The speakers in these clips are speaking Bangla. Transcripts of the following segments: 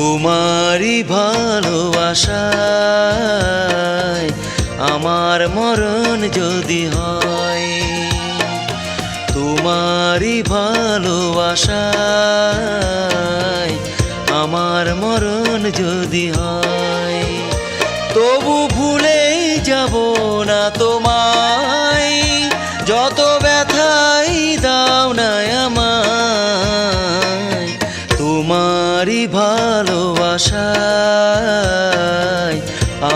তোমারই ভালোবাসায় আমার মরণ যদি হয়, তোমারই ভালোবাসায় আমার মরণ যদি হয়, তবু ভুলেই যাব না তোমায়, যত ব্যথাই দাও না আমায়। তোমারই ভালোবাসায়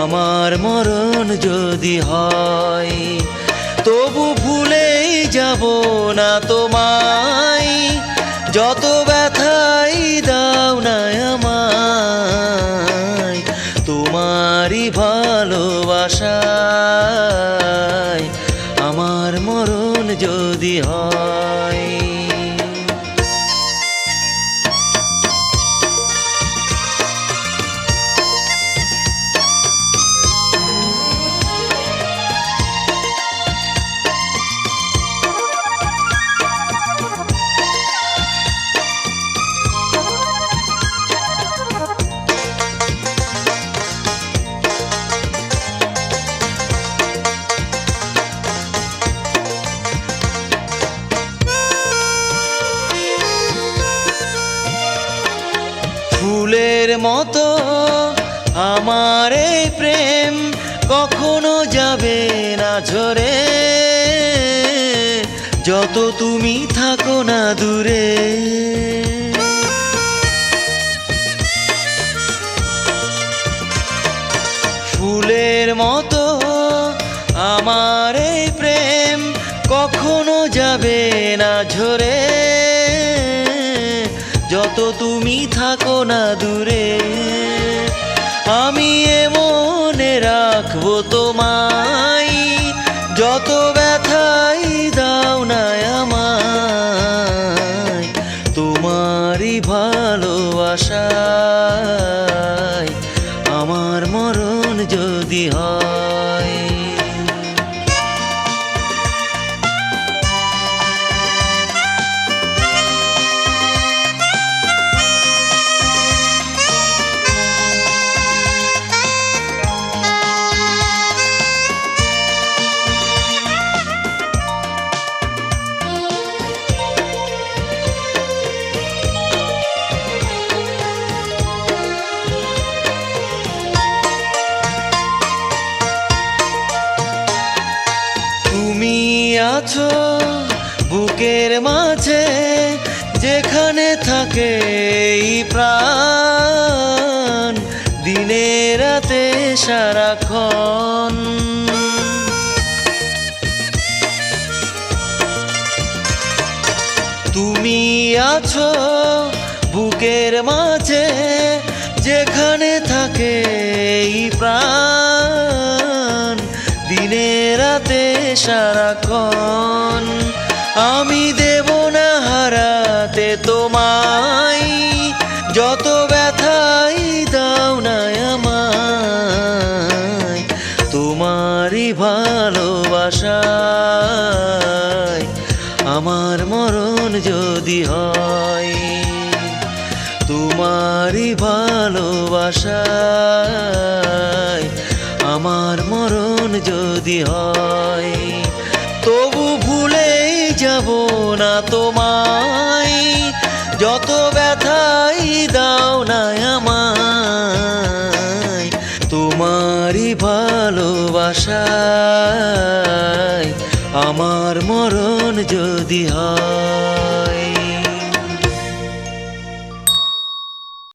আমার মরণ যদি হয়, তবু ভুলেই যাব না তোমায়, যত ব্যথাই দাও না আমায়। তোমারই ভালোবাসায় আমার মরণ যদি হয়। ফুলের মতো আমার এই প্রেম কখনো যাবে না ঝরে, যত তুমি থাকো না দূরে। ফুলের মতো আমার এই প্রেম কখনো যাবে না ঝরে, যত তুমি থাকো না দূরে। আমি মনে রাখবো তোমায়, যত ব্যথাই দাও না আমায়। তোমারই ভালোবাসায় আমার মরণ যদি হয়। তুমি আছো বুকের মাঝে, যেখানে থাকে এই প্রাণ, দিনে রাতে সারাক্ষণ। তুমি আছো বুকের মাঝে, যেখানে থাকে এই প্রাণ, দিনে রাতে সারাক্ষণ। আমি দেব না হারাতে তোমায়, যত ব্যথাই দাও না আমায়। তোমারই ভালোবাসায় আমার মরণ যদি হয়, তোমারই ভালোবাসায় আমার মরণ যদি হয়, তবু ভুলেই যাব না তোমায়, যত ব্যথাই দাও না আমায়। তোমারই ভালোবাসায় আমার মরণ যদি হয়।